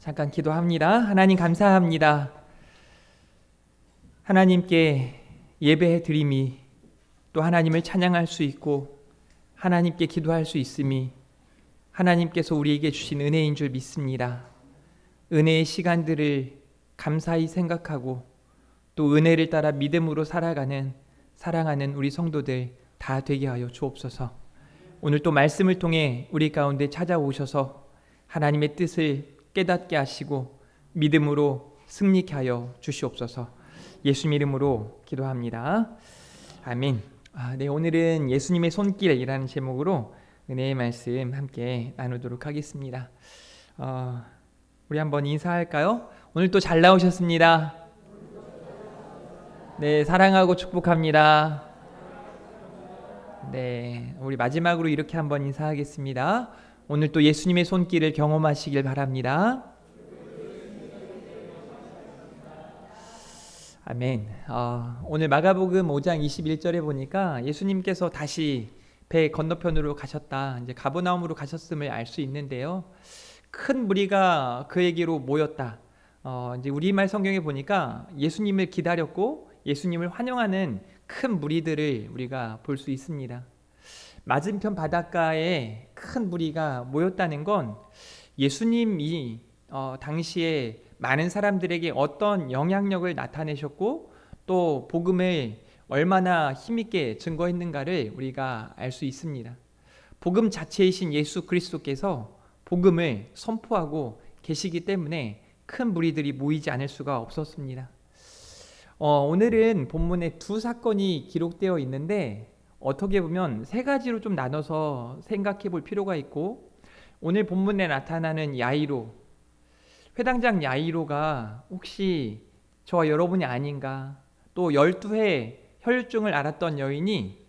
잠깐 기도합니다. 하나님 감사합니다. 하나님께 예배해 드림이 또 하나님을 찬양할 수 있고 하나님께 기도할 수 있음이 하나님께서 우리에게 주신 은혜인 줄 믿습니다. 은혜의 시간들을 감사히 생각하고 또 은혜를 따라 믿음으로 살아가는 사랑하는 우리 성도들 다 되게 하여 주옵소서. 오늘 또 말씀을 통해 우리 가운데 찾아오셔서 하나님의 뜻을 깨닫게 하시고 믿음으로 승리케 하여 주시옵소서. 예수님 이름으로 기도합니다. 아멘. 네, 오늘은 예수님의 손길이라는 제목으로 은혜의 말씀 함께 나누도록 하겠습니다. 우리 한번 인사할까요? 오늘 또 잘 나오셨습니다. 네, 사랑하고 축복합니다. 네, 우리 마지막으로 이렇게 한번 인사하겠습니다. 오늘 또 예수님의 손길을 경험하시길 바랍니다. 아멘. 오늘 마가복음 5장 21절에 보니까 예수님께서 다시 배 건너편으로 가셨다, 이제 가버나움으로 가셨음을 알 수 있는데요. 큰 무리가 그에게로 모였다. 이제 우리말 성경에 보니까 예수님을 기다렸고 예수님을 환영하는 큰 무리들을 우리가 볼 수 있습니다. 맞은편 바닷가에 큰 무리가 모였다는 건 예수님이 당시에 많은 사람들에게 어떤 영향력을 나타내셨고 또 복음을 얼마나 힘있게 증거했는가를 우리가 알 수 있습니다. 복음 자체이신 예수 그리스도께서 복음을 선포하고 계시기 때문에 큰 무리들이 모이지 않을 수가 없었습니다. 오늘은 본문에 두 사건이 기록되어 있는데 어떻게 보면 세 가지로 좀 나눠서 생각해 볼 필요가 있고, 오늘 본문에 나타나는 야이로, 회당장 야이로가 혹시 저와 여러분이 아닌가, 또 12회 혈루증을 앓았던 여인이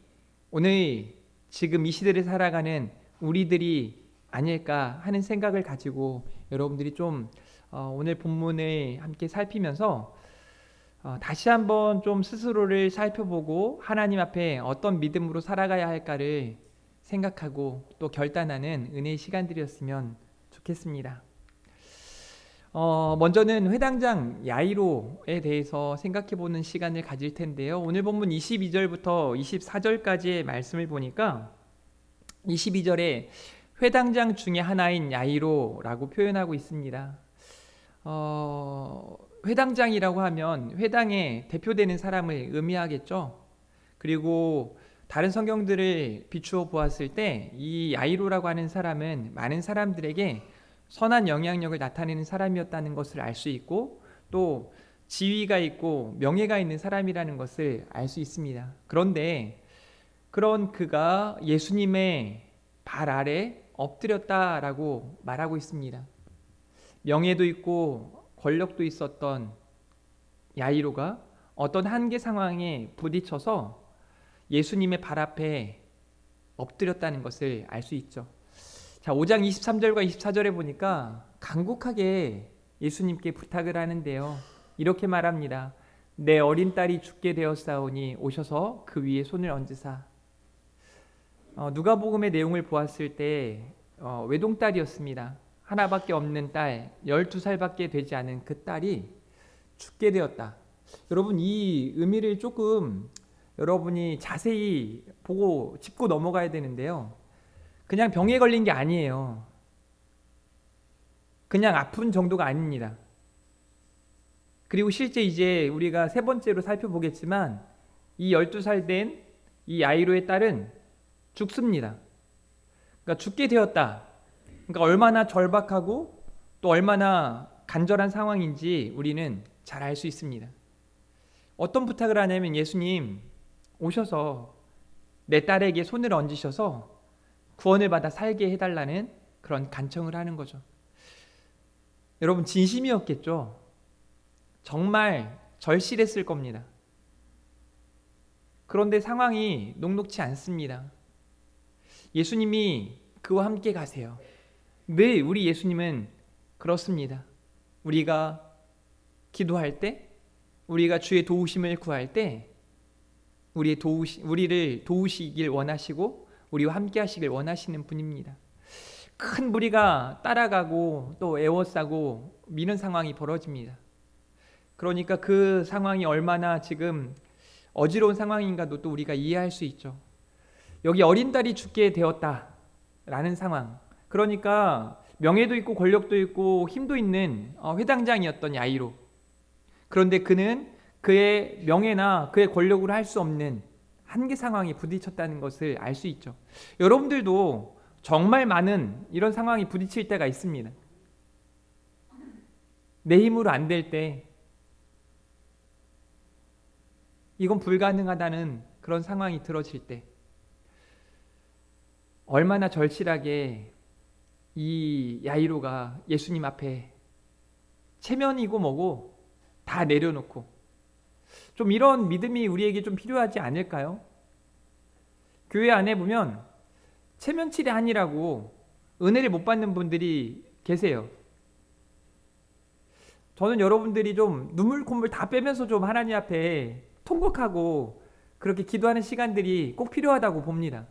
오늘 지금 이 시대를 살아가는 우리들이 아닐까 하는 생각을 가지고 여러분들이 좀 오늘 본문을 함께 살피면서 다시 한번 좀 스스로를 살펴보고 하나님 앞에 어떤 믿음으로 살아가야 할까를 생각하고 또 결단하는 은혜의 시간들이었으면 좋겠습니다. 먼저는 회당장 야이로에 대해서 생각해보는 시간을 가질 텐데요. 오늘 본문 22절부터 24절까지의 말씀을 보니까 22절에 회당장 중에 하나인 야이로라고 표현하고 있습니다. 회당장이라고 하면 회당에 대표되는 사람을 의미하겠죠. 그리고 다른 성경들을 비추어 보았을 때 이 야이로라고 하는 사람은 많은 사람들에게 선한 영향력을 나타내는 사람이었다는 것을 알 수 있고 또 지위가 있고 명예가 있는 사람이라는 것을 알 수 있습니다. 그런데 그런 그가 예수님의 발 아래 엎드렸다라고 말하고 있습니다. 명예도 있고 권력도 있었던 야이로가 어떤 한계 상황에 부딪혀서 예수님의 발 앞에 엎드렸다는 것을 알 수 있죠. 자, 5장 23절과 24절에 보니까 간곡하게 예수님께 부탁을 하는데요. 이렇게 말합니다. 내 어린 딸이 죽게 되었사오니 오셔서 그 위에 손을 얹으사. 누가복음의 내용을 보았을 때 외동딸이었습니다. 하나밖에 없는 딸, 12살밖에 되지 않은 그 딸이 죽게 되었다. 여러분, 이 의미를 조금 여러분이 자세히 보고 짚고 넘어가야 되는데요. 그냥 병에 걸린 게 아니에요. 그냥 아픈 정도가 아닙니다. 그리고 실제 이제 우리가 세 번째로 살펴보겠지만 이 12살 된 이 야이로의 딸은 죽습니다. 그러니까 죽게 되었다. 그러니까 얼마나 절박하고 또 얼마나 간절한 상황인지 우리는 잘 알 수 있습니다. 어떤 부탁을 하냐면 예수님 오셔서 내 딸에게 손을 얹으셔서 구원을 받아 살게 해달라는 그런 간청을 하는 거죠. 여러분, 진심이었겠죠. 정말 절실했을 겁니다. 그런데 상황이 녹록치 않습니다. 예수님이 그와 함께 가세요. 늘 우리 예수님은 그렇습니다. 우리가 기도할 때, 우리가 주의 도우심을 구할 때 우리를 도우시길 원하시고 우리와 함께 하시길 원하시는 분입니다. 큰 무리가 따라가고 또 에워싸고 미는 상황이 벌어집니다. 그러니까 그 상황이 얼마나 지금 어지러운 상황인가도 또 우리가 이해할 수 있죠. 여기 어린 딸이 죽게 되었다라는 상황. 그러니까 명예도 있고 권력도 있고 힘도 있는 회당장이었던 야이로. 그런데 그는 그의 명예나 그의 권력으로 할 수 없는 한계 상황에 부딪혔다는 것을 알 수 있죠. 여러분들도 정말 많은 이런 상황이 부딪힐 때가 있습니다. 내 힘으로 안 될 때, 이건 불가능하다는 그런 상황이 들어질 때, 얼마나 절실하게 이 야이로가 예수님 앞에 체면이고 뭐고 다 내려놓고, 좀 이런 믿음이 우리에게 좀 필요하지 않을까요? 교회 안에 보면 체면치레 아니라고 은혜를 못 받는 분들이 계세요. 저는 여러분들이 좀 눈물 콧물 다 빼면서 좀 하나님 앞에 통곡하고 그렇게 기도하는 시간들이 꼭 필요하다고 봅니다.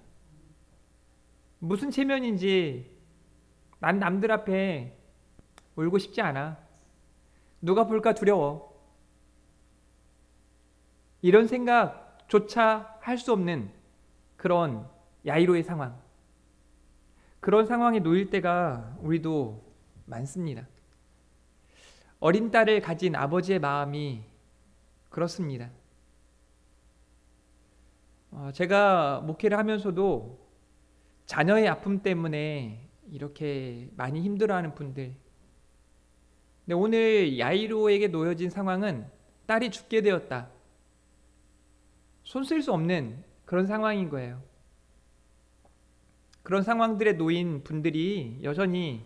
무슨 체면인지 난 남들 앞에 울고 싶지 않아. 누가 볼까 두려워. 이런 생각조차 할 수 없는 그런 야이로의 상황. 그런 상황에 놓일 때가 우리도 많습니다. 어린 딸을 가진 아버지의 마음이 그렇습니다. 제가 목회를 하면서도 자녀의 아픔 때문에 이렇게 많이 힘들어하는 분들. 근데 오늘 야이로에게 놓여진 상황은 딸이 죽게 되었다. 손 쓸 수 없는 그런 상황인 거예요. 그런 상황들에 놓인 분들이 여전히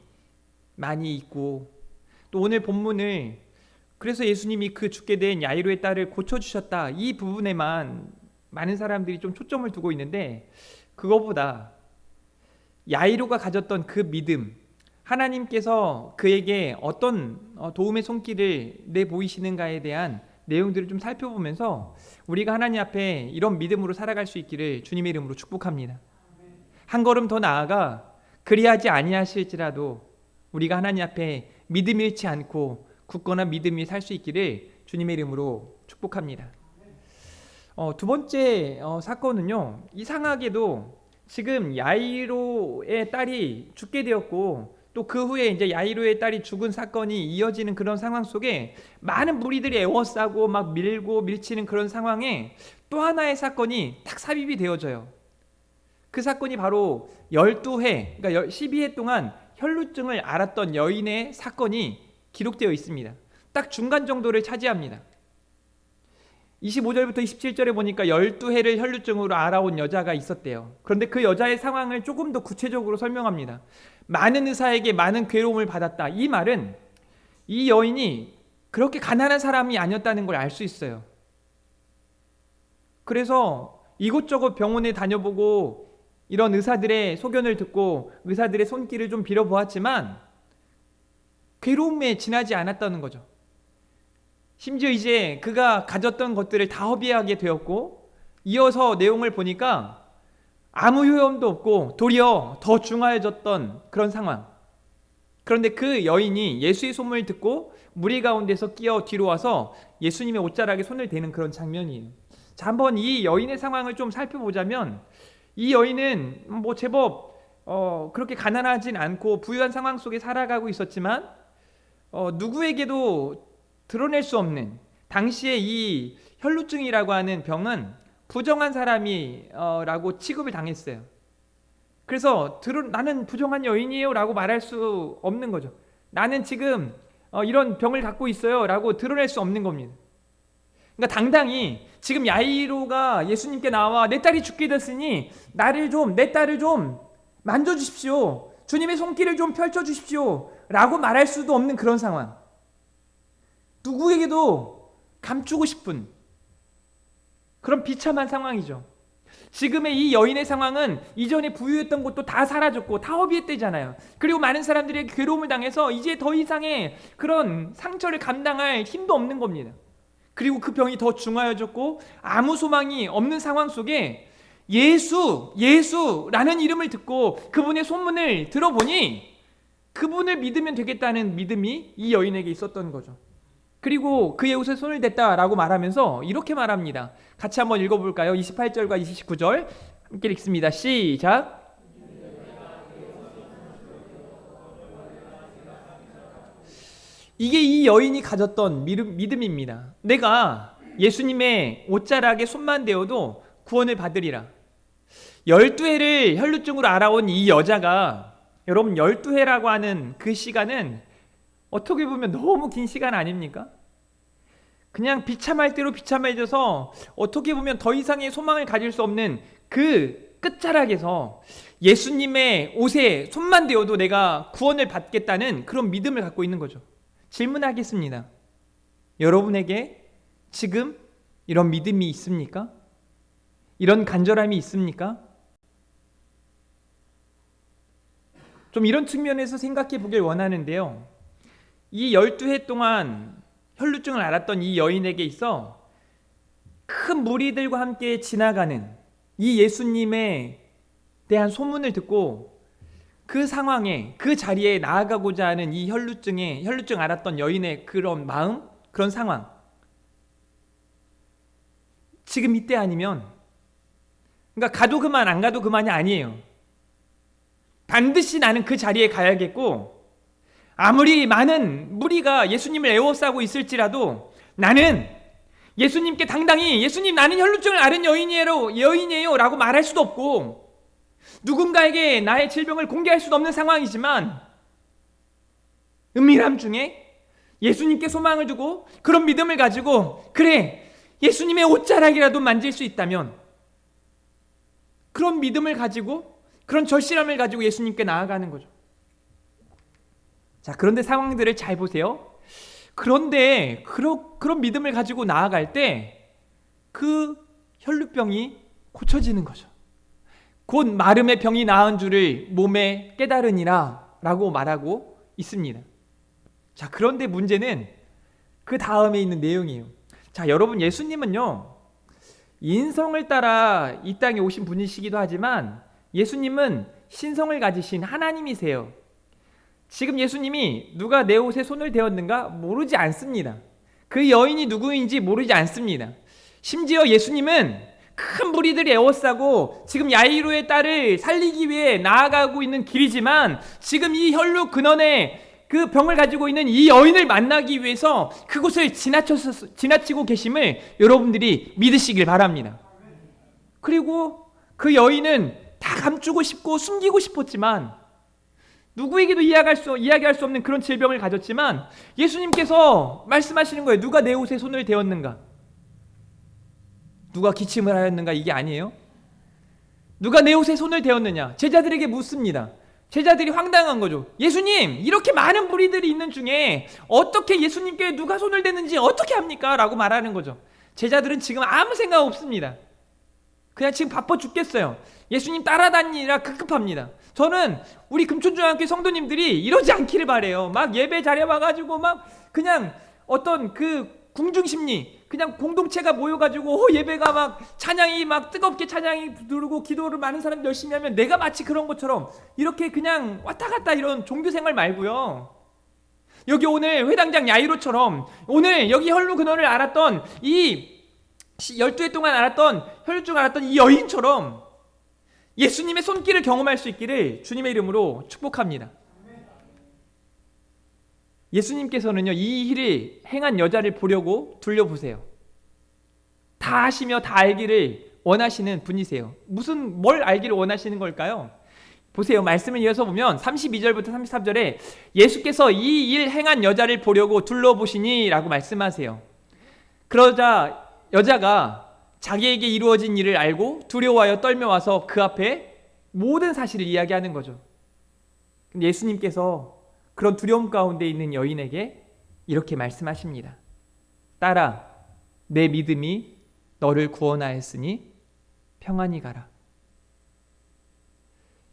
많이 있고, 또 오늘 본문을 그래서 예수님이 그 죽게 된 야이로의 딸을 고쳐주셨다, 이 부분에만 많은 사람들이 좀 초점을 두고 있는데, 그거보다 야이로가 가졌던 그 믿음, 하나님께서 그에게 어떤 도움의 손길을 내보이시는가에 대한 내용들을 좀 살펴보면서 우리가 하나님 앞에 이런 믿음으로 살아갈 수 있기를 주님의 이름으로 축복합니다. 한 걸음 더 나아가 그리하지 아니하실지라도 우리가 하나님 앞에 믿음 잃지 않고 굳건한 믿음이 살 수 있기를 주님의 이름으로 축복합니다. 두 번째 사건은요, 이상하게도 지금 야이로의 딸이 죽게 되었고, 또 그 후에 이제 야이로의 딸이 죽은 사건이 이어지는 그런 상황 속에 많은 무리들이 애워싸고 막 밀고 밀치는 그런 상황에 또 하나의 사건이 딱 삽입이 되어져요. 그 사건이 바로 12회, 그러니까 12회 동안 혈루증을 앓았던 여인의 사건이 기록되어 있습니다. 딱 중간 정도를 차지합니다. 25절부터 27절에 보니까 12회를 혈루증으로 앓아온 여자가 있었대요. 그런데 그 여자의 상황을 조금 더 구체적으로 설명합니다. 많은 의사에게 많은 괴로움을 받았다. 이 말은 이 여인이 그렇게 가난한 사람이 아니었다는 걸 알 수 있어요. 그래서 이곳저곳 병원에 다녀보고 이런 의사들의 소견을 듣고 의사들의 손길을 좀 빌어보았지만 괴로움에 지나지 않았다는 거죠. 심지어 이제 그가 가졌던 것들을 다 허비하게 되었고, 이어서 내용을 보니까 아무 효험도 없고 도리어 더 중하여졌던 그런 상황. 그런데 그 여인이 예수의 소문을 듣고 무리 가운데서 끼어 뒤로 와서 예수님의 옷자락에 손을 대는 그런 장면이에요. 자, 한번 이 여인의 상황을 좀 살펴보자면, 이 여인은 뭐 제법 그렇게 가난하진 않고 부유한 상황 속에 살아가고 있었지만 누구에게도 드러낼 수 없는, 당시에 이 혈루증이라고 하는 병은 부정한 사람이라고 취급을 당했어요. 그래서 나는 부정한 여인이에요 라고 말할 수 없는 거죠. 나는 지금 이런 병을 갖고 있어요 라고 드러낼 수 없는 겁니다. 그러니까 당당히 지금 야이로가 예수님께 나와 내 딸이 죽게 됐으니 내 딸을 좀 만져주십시오, 주님의 손길을 좀 펼쳐주십시오 라고 말할 수도 없는 그런 상황. 누구에게도 감추고 싶은 그런 비참한 상황이죠. 지금의 이 여인의 상황은 이전에 부유했던 것도 다 사라졌고 다 허비했대잖아요. 그리고 많은 사람들에게 괴로움을 당해서 이제 더 이상의 그런 상처를 감당할 힘도 없는 겁니다. 그리고 그 병이 더 중하여졌고 아무 소망이 없는 상황 속에 예수라는 이름을 듣고 그분의 소문을 들어보니 그분을 믿으면 되겠다는 믿음이 이 여인에게 있었던 거죠. 그리고 그의 옷에 손을 댔다라고 말하면서 이렇게 말합니다. 같이 한번 읽어볼까요? 28절과 29절 함께 읽습니다. 시작. 이게 이 여인이 가졌던 믿음입니다. 내가 예수님의 옷자락에 손만 대어도 구원을 받으리라. 12해를 혈루증으로 알아온 이 여자가, 여러분 12해라고 하는 그 시간은 어떻게 보면 너무 긴 시간 아닙니까? 그냥 비참할 대로 비참해져서 어떻게 보면 더 이상의 소망을 가질 수 없는 그 끝자락에서 예수님의 옷에 손만 대어도 내가 구원을 받겠다는 그런 믿음을 갖고 있는 거죠. 질문하겠습니다. 여러분에게 지금 이런 믿음이 있습니까? 이런 간절함이 있습니까? 좀 이런 측면에서 생각해 보길 원하는데요. 이 12해 동안 혈루증을 앓았던 이 여인에게 있어 큰 무리들과 함께 지나가는 이 예수님에 대한 소문을 듣고 그 상황에, 그 자리에 나아가고자 하는 이 혈루증 앓았던 여인의 그런 마음, 그런 상황. 지금 이때 아니면, 그러니까 가도 그만 안 가도 그만이 아니에요. 반드시 나는 그 자리에 가야겠고, 아무리 많은 무리가 예수님을 애워싸고 있을지라도 나는 예수님께 당당히 예수님 나는 혈루증을 앓은 여인이에요 라고 말할 수도 없고, 누군가에게 나의 질병을 공개할 수도 없는 상황이지만 은밀함 중에 예수님께 소망을 두고 그런 믿음을 가지고, 그래 예수님의 옷자락이라도 만질 수 있다면, 그런 믿음을 가지고 그런 절실함을 가지고 예수님께 나아가는 거죠. 자, 그런데 상황들을 잘 보세요. 그런데 그런 믿음을 가지고 나아갈 때 그 혈루병이 고쳐지는 거죠. 곧 마름의 병이 나은 줄을 몸에 깨달으니라 라고 말하고 있습니다. 자, 그런데 문제는 그 다음에 있는 내용이에요. 자, 여러분, 예수님은요 인성을 따라 이 땅에 오신 분이시기도 하지만 예수님은 신성을 가지신 하나님이세요. 지금 예수님이 누가 내 옷에 손을 대었는가 모르지 않습니다. 그 여인이 누구인지 모르지 않습니다. 심지어 예수님은 큰 무리들이 에워싸고 지금 야이로의 딸을 살리기 위해 나아가고 있는 길이지만 지금 이 혈루 근원에 그 병을 가지고 있는 이 여인을 만나기 위해서 그곳을 지나치고 계심을 여러분들이 믿으시길 바랍니다. 그리고 그 여인은 다 감추고 싶고 숨기고 싶었지만, 누구에게도 이야기할 수 없는 그런 질병을 가졌지만 예수님께서 말씀하시는 거예요. 누가 내 옷에 손을 대었는가? 누가 기침을 하였는가? 이게 아니에요. 누가 내 옷에 손을 대었느냐? 제자들에게 묻습니다. 제자들이 황당한 거죠. 예수님, 이렇게 많은 무리들이 있는 중에 어떻게 예수님께 누가 손을 댔는지 어떻게 합니까? 라고 말하는 거죠. 제자들은 지금 아무 생각 없습니다. 그냥 지금 바빠 죽겠어요. 예수님 따라다니느라 급급합니다. 저는 우리 금촌중앙교회 성도님들이 이러지 않기를 바래요. 막 예배 자리에 와가지고 막 그냥 어떤 그 궁중심리, 그냥 공동체가 모여가지고 예배가 막 찬양이 막 뜨겁게 찬양이 누르고 기도를 많은 사람이 열심히 하면 내가 마치 그런 것처럼 이렇게 그냥 왔다 갔다 이런 종교생활 말고요. 여기 오늘 회당장 야이로처럼 오늘 여기 혈루 근원을 알았던 이 12해 동안 알았던 혈루증 알았던 이 여인처럼 예수님의 손길을 경험할 수 있기를 주님의 이름으로 축복합니다. 예수님께서는요 이 일을 행한 여자를 보려고 둘러보세요. 다 아시며 다 알기를 원하시는 분이세요. 뭘 알기를 원하시는 걸까요? 보세요. 말씀을 이어서 보면 32절부터 33절에 예수께서 이 일 행한 여자를 보려고 둘러보시니 라고 말씀하세요. 그러자 여자가 자기에게 이루어진 일을 알고 두려워하여 떨며와서 그 앞에 모든 사실을 이야기하는 거죠. 근데 예수님께서 그런 두려움 가운데 있는 여인에게 이렇게 말씀하십니다. 딸아, 내 믿음이 너를 구원하였으니 평안히 가라.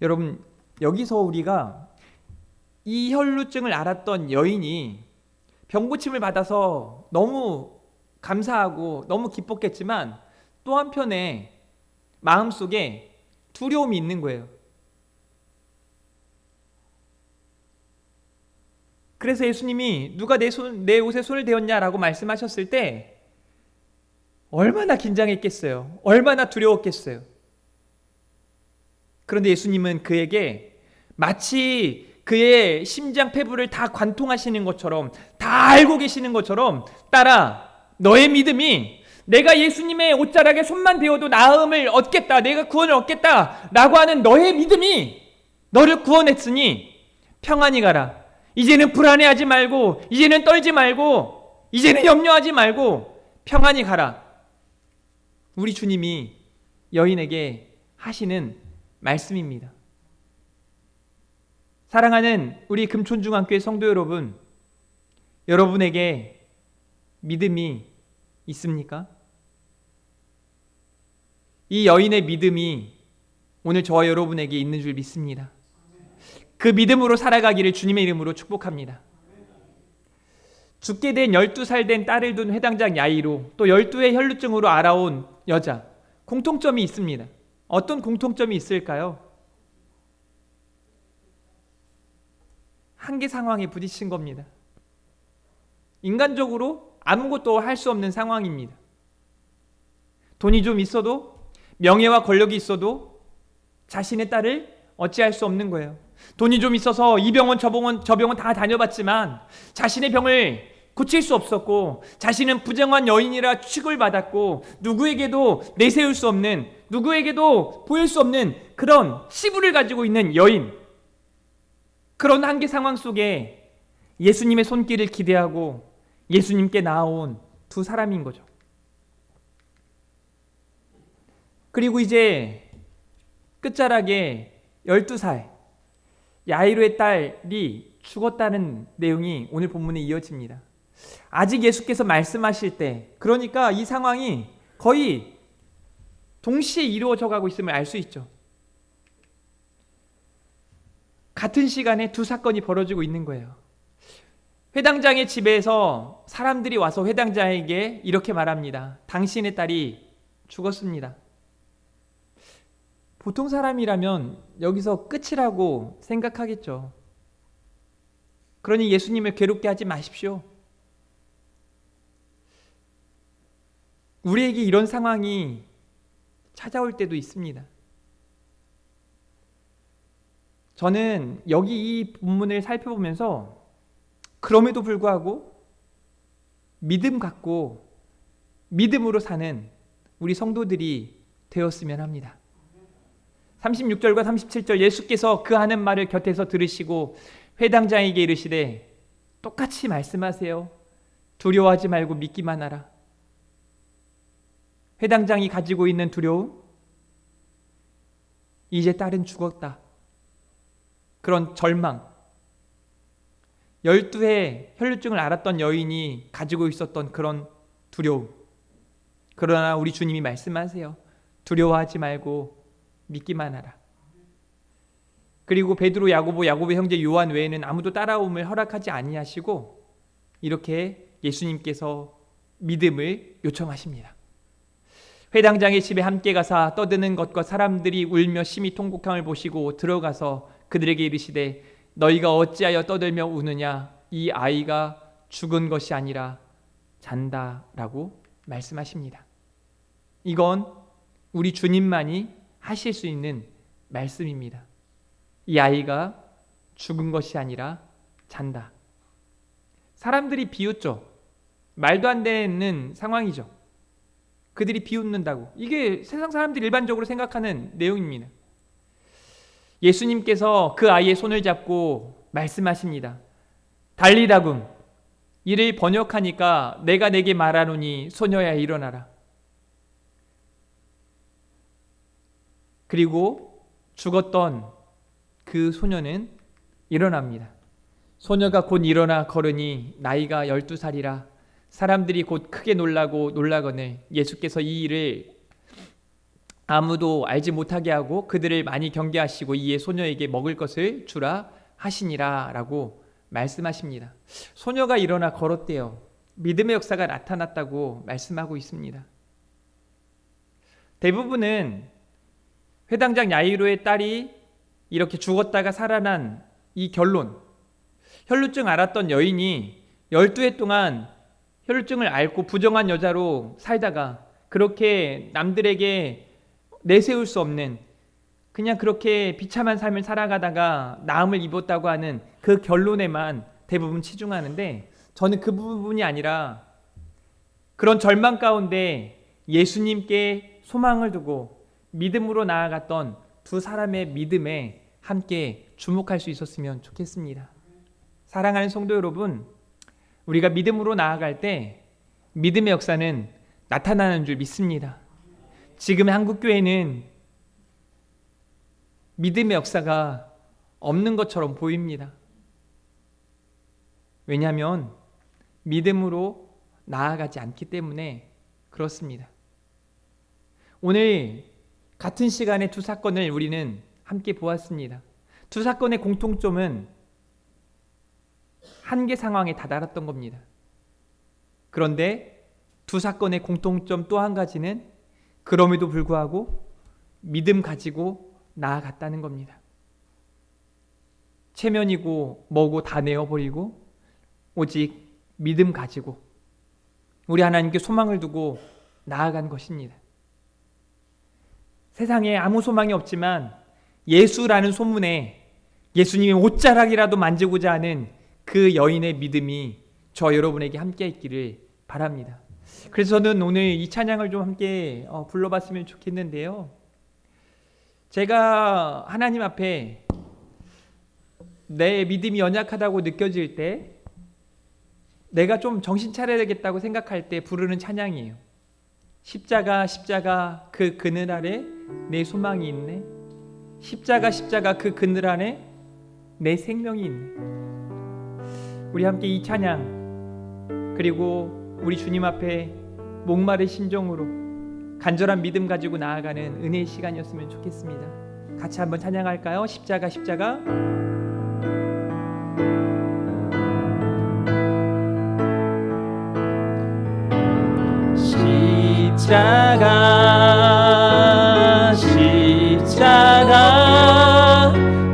여러분, 여기서 우리가 이 혈루증을 앓았던 여인이 병고침을 받아서 너무 감사하고 너무 기뻤겠지만 또 한편에 마음속에 두려움이 있는 거예요. 그래서 예수님이 누가 내 옷에 손을 대었냐라고 말씀하셨을 때 얼마나 긴장했겠어요. 얼마나 두려웠겠어요. 그런데 예수님은 그에게 마치 그의 심장폐부를 다 관통하시는 것처럼, 다 알고 계시는 것처럼, 따라 너의 믿음이 내가 예수님의 옷자락에 손만 대어도 나음을 얻겠다, 내가 구원을 얻겠다 라고 하는 너의 믿음이 너를 구원했으니 평안히 가라. 이제는 불안해하지 말고, 이제는 떨지 말고, 이제는 염려하지 말고 평안히 가라. 우리 주님이 여인에게 하시는 말씀입니다. 사랑하는 우리 금촌중앙교회 성도 여러분, 여러분에게 믿음이 있습니까? 이 여인의 믿음이 오늘 저와 여러분에게 있는 줄 믿습니다. 그 믿음으로 살아가기를 주님의 이름으로 축복합니다. 죽게 된 12살 된 딸을 둔 회당장 야이로, 또 12의 혈루증으로 알아온 여자, 공통점이 있습니다. 어떤 공통점이 있을까요? 한계 상황에 부딪힌 겁니다. 인간적으로 아무것도 할 수 없는 상황입니다. 돈이 좀 있어도, 명예와 권력이 있어도 자신의 딸을 어찌할 수 없는 거예요. 돈이 좀 있어서 이 병원 저 병원 다 다녀봤지만 자신의 병을 고칠 수 없었고, 자신은 부정한 여인이라 취급을 받았고, 누구에게도 내세울 수 없는, 누구에게도 보일 수 없는 그런 치부를 가지고 있는 여인, 그런 한계 상황 속에 예수님의 손길을 기대하고 예수님께 나아온 두 사람인 거죠. 그리고 이제 끝자락에 12살 야이로의 딸이 죽었다는 내용이 오늘 본문에 이어집니다. 아직 예수께서 말씀하실 때, 그러니까 이 상황이 거의 동시에 이루어져 가고 있음을 알 수 있죠. 같은 시간에 두 사건이 벌어지고 있는 거예요. 회당장의 집에서 사람들이 와서 회당장에게 이렇게 말합니다. 당신의 딸이 죽었습니다. 보통 사람이라면 여기서 끝이라고 생각하겠죠. 그러니 예수님을 괴롭게 하지 마십시오. 우리에게 이런 상황이 찾아올 때도 있습니다. 저는 여기 이 본문을 살펴보면서 그럼에도 불구하고 믿음 갖고 믿음으로 사는 우리 성도들이 되었으면 합니다. 36절과 37절, 예수께서 그 하는 말을 곁에서 들으시고 회당장에게 이르시되 똑같이 말씀하세요. 두려워하지 말고 믿기만 하라. 회당장이 가지고 있는 두려움, 이제 딸은 죽었다, 그런 절망, 12의 혈루증을 앓았던 여인이 가지고 있었던 그런 두려움. 그러나 우리 주님이 말씀하세요. 두려워하지 말고 믿기만 하라. 그리고 베드로, 야고보의 형제 요한 외에는 아무도 따라옴을 허락하지 아니하시고 이렇게 예수님께서 믿음을 요청하십니다. 회당장의 집에 함께 가사 떠드는 것과 사람들이 울며 심히 통곡함을 보시고 들어가서 그들에게 이르시되 너희가 어찌하여 떠들며 우느냐, 이 아이가 죽은 것이 아니라 잔다라고 말씀하십니다. 이건 우리 주님만이 하실 수 있는 말씀입니다. 이 아이가 죽은 것이 아니라 잔다. 사람들이 비웃죠. 말도 안 되는 상황이죠. 그들이 비웃는다고. 이게 세상 사람들이 일반적으로 생각하는 내용입니다. 예수님께서 그 아이의 손을 잡고 말씀하십니다. 달리다굼, 이를 번역하니까 내가 내게 말하노니 소녀야 일어나라. 그리고 죽었던 그 소녀는 일어납니다. 소녀가 곧 일어나 걸으니 나이가 12살이라 사람들이 곧 크게 놀라거늘 예수께서 이 일을 아무도 알지 못하게 하고 그들을 많이 경계하시고 이에 소녀에게 먹을 것을 주라 하시니라 라고 말씀하십니다. 소녀가 일어나 걸었대요. 믿음의 역사가 나타났다고 말씀하고 있습니다. 대부분은 회당장 야이로의 딸이 이렇게 죽었다가 살아난 이 결론, 혈루증 앓았던 여인이 12해 동안 혈루증을 앓고 부정한 여자로 살다가 그렇게 남들에게 내세울 수 없는, 그냥 그렇게 비참한 삶을 살아가다가 나음을 입었다고 하는 그 결론에만 대부분 치중하는데, 저는 그 부분이 아니라 그런 절망 가운데 예수님께 소망을 두고 믿음으로 나아갔던 두 사람의 믿음에 함께 주목할 수 있었으면 좋겠습니다. 사랑하는 성도 여러분, 우리가 믿음으로 나아갈 때 믿음의 역사는 나타나는 줄 믿습니다. 지금의 한국교회는 믿음의 역사가 없는 것처럼 보입니다. 왜냐하면 믿음으로 나아가지 않기 때문에 그렇습니다. 오늘 같은 시간에 두 사건을 우리는 함께 보았습니다. 두 사건의 공통점은 한계 상황에 다다랐던 겁니다. 그런데 두 사건의 공통점 또 한 가지는 그럼에도 불구하고 믿음 가지고 나아갔다는 겁니다. 체면이고 뭐고 다 내어버리고 오직 믿음 가지고 우리 하나님께 소망을 두고 나아간 것입니다. 세상에 아무 소망이 없지만 예수라는 소문에 예수님의 옷자락이라도 만지고자 하는 그 여인의 믿음이 저 여러분에게 함께 있기를 바랍니다. 그래서 저는 오늘 이 찬양을 좀 함께 불러봤으면 좋겠는데요. 제가 하나님 앞에 내 믿음이 연약하다고 느껴질 때, 내가 좀 정신 차려야 되겠다고 생각할 때 부르는 찬양이에요. 십자가 십자가 그 그늘 아래 내 소망이 있네. 십자가 십자가 그 그늘 안에 내 생명이 있네. 우리 함께 이 찬양, 그리고 우리 주님 앞에 목마른 심정으로 간절한 믿음 가지고 나아가는 은혜의 시간이었으면 좋겠습니다. 같이 한번 찬양할까요? 십자가 십자가. 십자가 십자가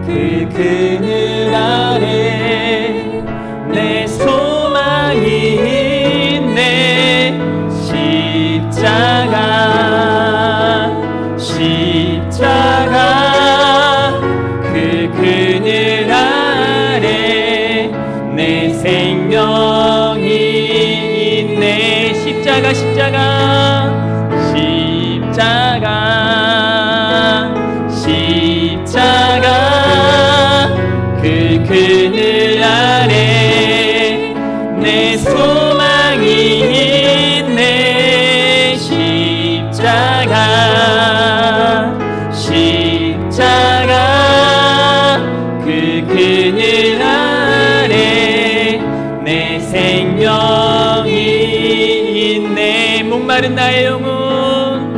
그 그늘 아래 내 소망이 있네. 십자가 십자가 그 그늘 아래 내 생명이 있네. 십자가 십자가 십자가 그 그늘 아래 내 소망이 있네. 십자가 십자가 그 그늘 아래 내 생명이 있네. 목마른 나의 영혼,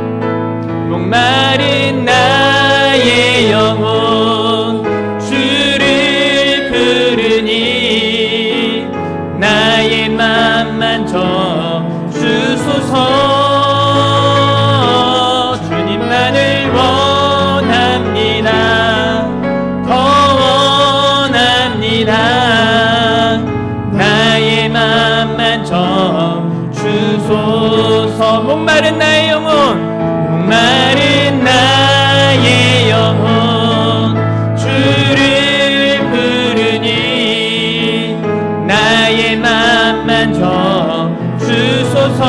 목마른 나의 영혼 주를 부르니 나의 맘만 져주소서. 주님만을 원합니다. 더 원합니다. 나의 맘만 져주소서. 목마른 나의 영혼, 목마른 나의 영혼 주를 부르니 나의 맘만 져주소서.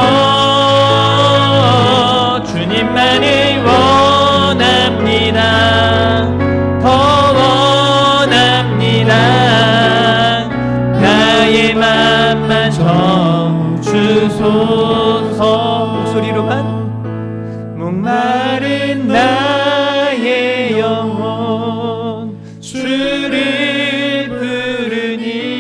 주님만을 원합니다. 더 원합니다. 나의 맘만 져주소서. 목소리로만. 목마른 나의 영혼 주를 부르니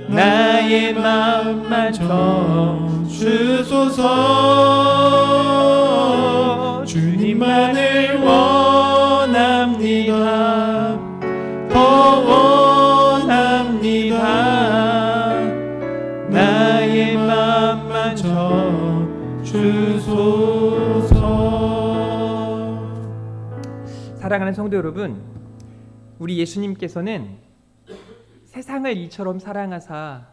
나의 맘만 져주소서. 주님만을 원합니다. 더 원합니다. 나의 맘만 져주소서. 사랑하는 성도 여러분, 우리 예수님께서는 세상을 이처럼 사랑하사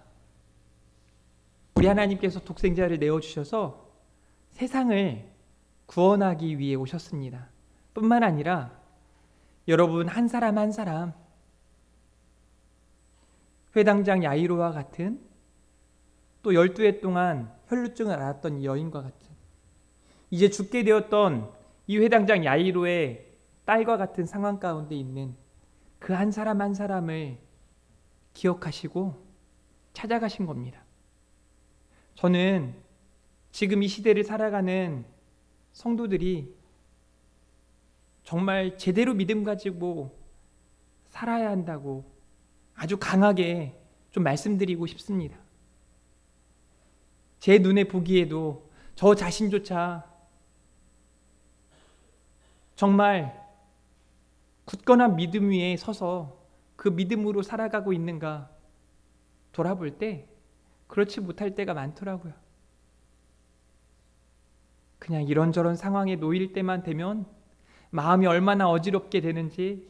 우리 하나님께서 독생자를 내어주셔서 세상을 구원하기 위해 오셨습니다. 뿐만 아니라 여러분 한 사람 한 사람, 회당장 야이로와 같은, 또 12해 동안 혈루증을 앓았던 이 여인과 같은, 이제 죽게 되었던 이 회당장 야이로의 딸과 같은 상황 가운데 있는 그 한 사람 한 사람을 기억하시고 찾아가신 겁니다. 저는 지금 이 시대를 살아가는 성도들이 정말 제대로 믿음 가지고 살아야 한다고 아주 강하게 좀 말씀드리고 싶습니다. 제 눈에 보기에도 저 자신조차 정말 굳건한 믿음 위에 서서 그 믿음으로 살아가고 있는가 돌아볼 때 그렇지 못할 때가 많더라고요. 그냥 이런저런 상황에 놓일 때만 되면 마음이 얼마나 어지럽게 되는지,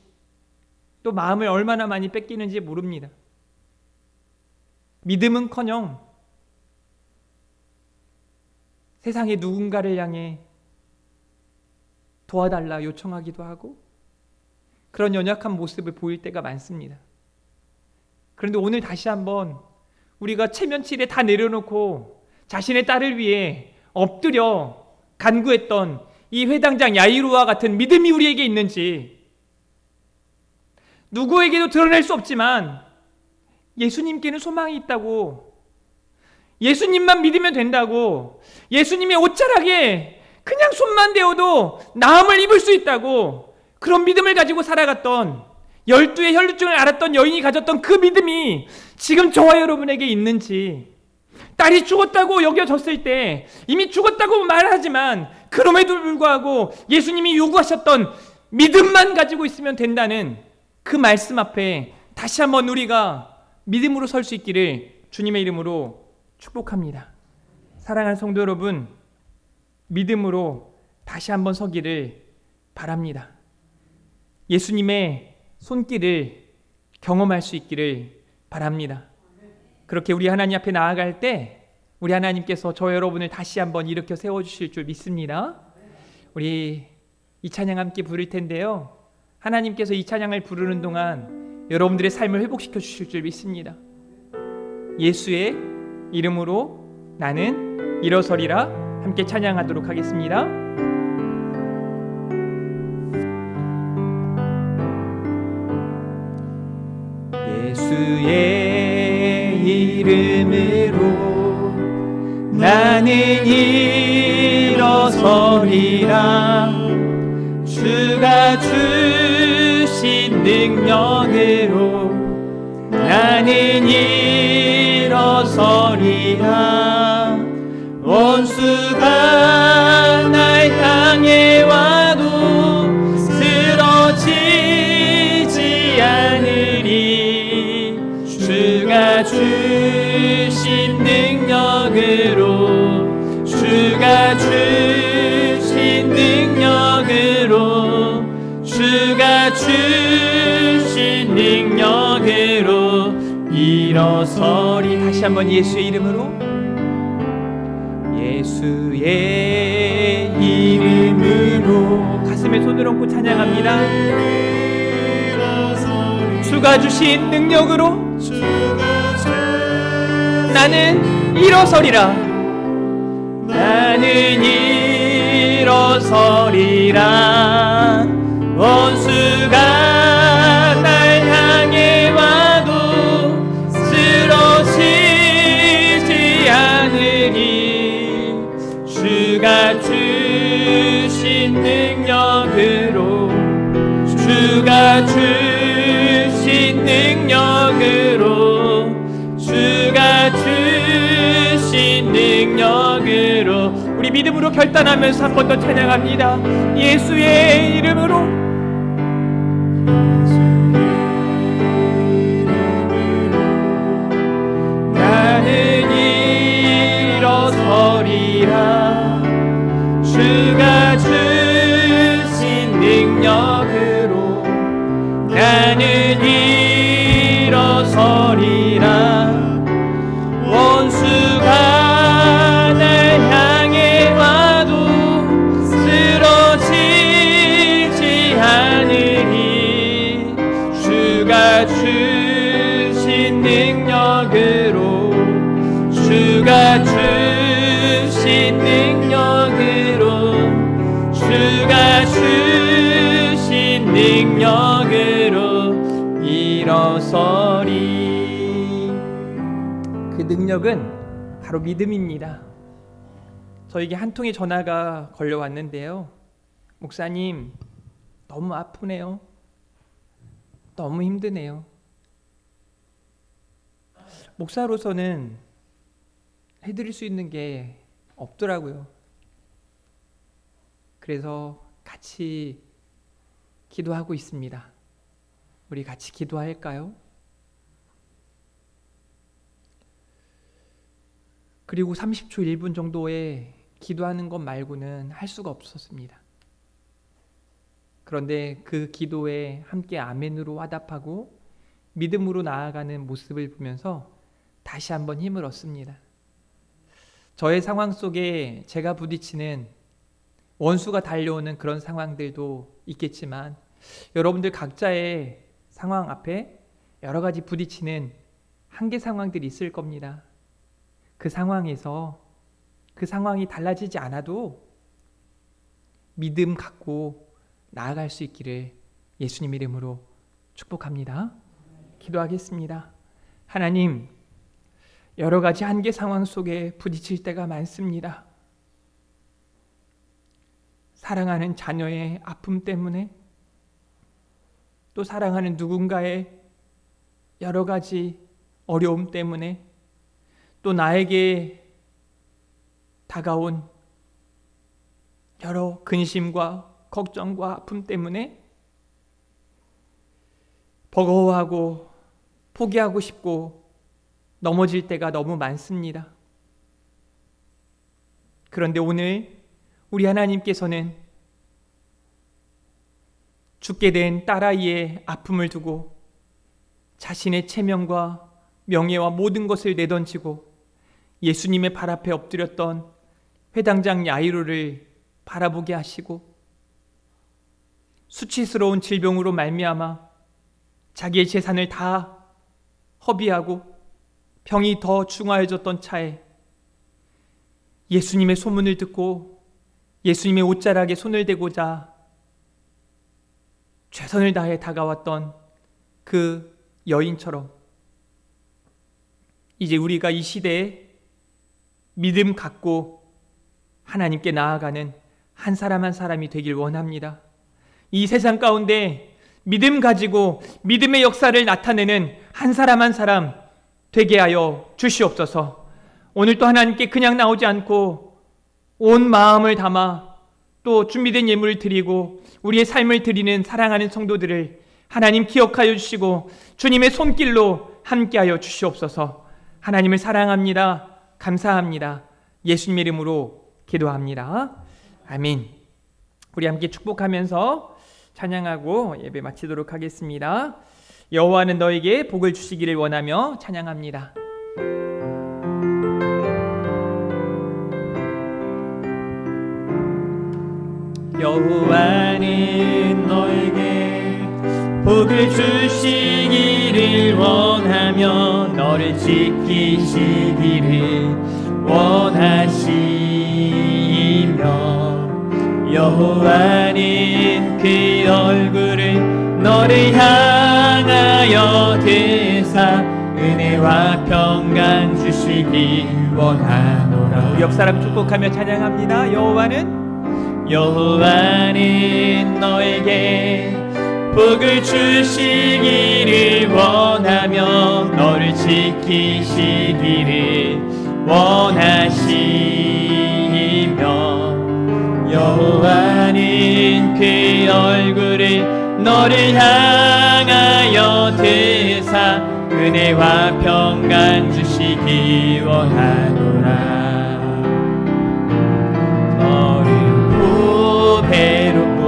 또 마음을 얼마나 많이 뺏기는지 모릅니다. 믿음은커녕 세상의 누군가를 향해 도와달라 요청하기도 하고 그런 연약한 모습을 보일 때가 많습니다. 그런데 오늘 다시 한번 우리가 체면치레 다 내려놓고 자신의 딸을 위해 엎드려 간구했던 이 회당장 야이로와 같은 믿음이 우리에게 있는지, 누구에게도 드러낼 수 없지만 예수님께는 소망이 있다고, 예수님만 믿으면 된다고, 예수님의 옷자락에 그냥 손만 대어도 나음을 입을 수 있다고, 그런 믿음을 가지고 살아갔던 12의 혈루증을 앓았던 여인이 가졌던 그 믿음이 지금 저와 여러분에게 있는지, 딸이 죽었다고 여겨졌을 때 이미 죽었다고 말하지만 그럼에도 불구하고 예수님이 요구하셨던 믿음만 가지고 있으면 된다는 그 말씀 앞에 다시 한번 우리가 믿음으로 설 수 있기를 주님의 이름으로 축복합니다. 사랑하는 성도 여러분, 믿음으로 다시 한번 서기를 바랍니다. 예수님의 손길을 경험할 수 있기를 바랍니다. 그렇게 우리 하나님 앞에 나아갈 때 우리 하나님께서 저 여러분을 다시 한번 일으켜 세워주실 줄 믿습니다. 우리 이 찬양 함께 부를 텐데요, 하나님께서 이 찬양을 부르는 동안 여러분들의 삶을 회복시켜 주실 줄 믿습니다. 예수의 이름으로 나는 일어서리라 함께 찬양하도록 하겠습니다. 예수의 이름으로 나는 일어서리라. 주가 주신 능력으로 나는 일어서리라. 원수가 날 향해 와도 쓰러지지 않으리. 주가 주신 능력으로, 주가 주신 능력으로, 주가 주신 능력으로 일어서리. 다시 한번 예수의 이름으로, 예수의 이름으로 가슴에 손을 얹고 찬양합니다. 주가 주신 능력으로 나는 일어서리라. 나는 일어서리라. 원수가 날 향해 와도 쓰러지지 않으리. 주가 주신 능력으로, 주가 주신 능력으로, 주가 주신 능력으로 우리 믿음으로 결단하면서 한 번 더 찬양합니다. 예수의 이름으로, 나는 일어서리라. 주가 주신 능력으로 능력으로 주가 주신 능력으로 주가 주신 능력으로 일어서리. 그 능력은 바로 믿음입니다. 저에게 한 통의 전화가 걸려왔는데요. 목사님, 너무 아프네요. 너무 힘드네요. 목사로서는 해드릴 수 있는 게 없더라고요. 그래서 같이 기도하고 있습니다. 우리 같이 기도할까요? 그리고 30초 1분 정도의 기도하는 것 말고는 할 수가 없었습니다. 그런데 그 기도에 함께 아멘으로 화답하고 믿음으로 나아가는 모습을 보면서 다시 한번 힘을 얻습니다. 저의 상황 속에 제가 부딪히는 원수가 달려오는 그런 상황들도 있겠지만 여러분들 각자의 상황 앞에 여러 가지 부딪히는 한계 상황들이 있을 겁니다. 그 상황에서 그 상황이 달라지지 않아도 믿음 갖고 나아갈 수 있기를 예수님 이름으로 축복합니다. 기도하겠습니다. 하나님, 여러 가지 한계 상황 속에 부딪힐 때가 많습니다. 사랑하는 자녀의 아픔 때문에, 또 사랑하는 누군가의 여러 가지 어려움 때문에, 또 나에게 다가온 여러 근심과 걱정과 아픔 때문에 버거워하고 포기하고 싶고 넘어질 때가 너무 많습니다. 그런데 오늘 우리 하나님께서는 죽게 된 딸아이의 아픔을 두고 자신의 체면과 명예와 모든 것을 내던지고 예수님의 발 앞에 엎드렸던 회당장 야이로를 바라보게 하시고 수치스러운 질병으로 말미암아 자기의 재산을 다 허비하고 병이 더 중화해졌던 차에 예수님의 소문을 듣고 예수님의 옷자락에 손을 대고자 최선을 다해 다가왔던 그 여인처럼 이제 우리가 이 시대에 믿음 갖고 하나님께 나아가는 한 사람 한 사람이 되길 원합니다. 이 세상 가운데 믿음 가지고 믿음의 역사를 나타내는 한 사람 한 사람 되게 하여 주시옵소서. 오늘 또 하나님께 그냥 나오지 않고 온 마음을 담아 또 준비된 예물을 드리고 우리의 삶을 드리는 사랑하는 성도들을 하나님 기억하여 주시고 주님의 손길로 함께하여 주시옵소서. 하나님을 사랑합니다. 감사합니다. 예수님 이름으로 기도합니다. 아멘. 우리 함께 축복하면서 찬양하고 예배 마치도록 하겠습니다. 여호와는 너에게 복을 주시기를 원하며 찬양합니다. 여호와는 너에게 복을 주시기를 원하며 너를 지키시기를 원하시며 여호와는 그 얼굴을 너를 향하여 드사 은혜와 평강 주시길 원하노라. 우리 옆 사람 축복하며 찬양합니다. 여호와는 너에게 복을 주시기를 원하며 너를 지키시기를 원하시며 여호와는 그 얼굴을 너를 향하여 드사 은혜와 평강 주시기 원하노라. 너를 보배롭고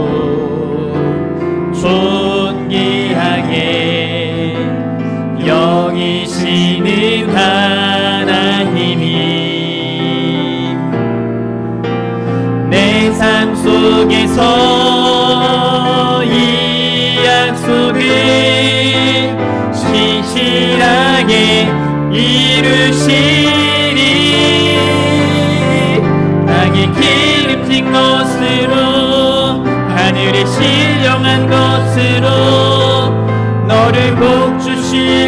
존귀하게 여기시는 하나님이 내 삶 속에서 이 약속을 신실하게 것으로 너를 복 주실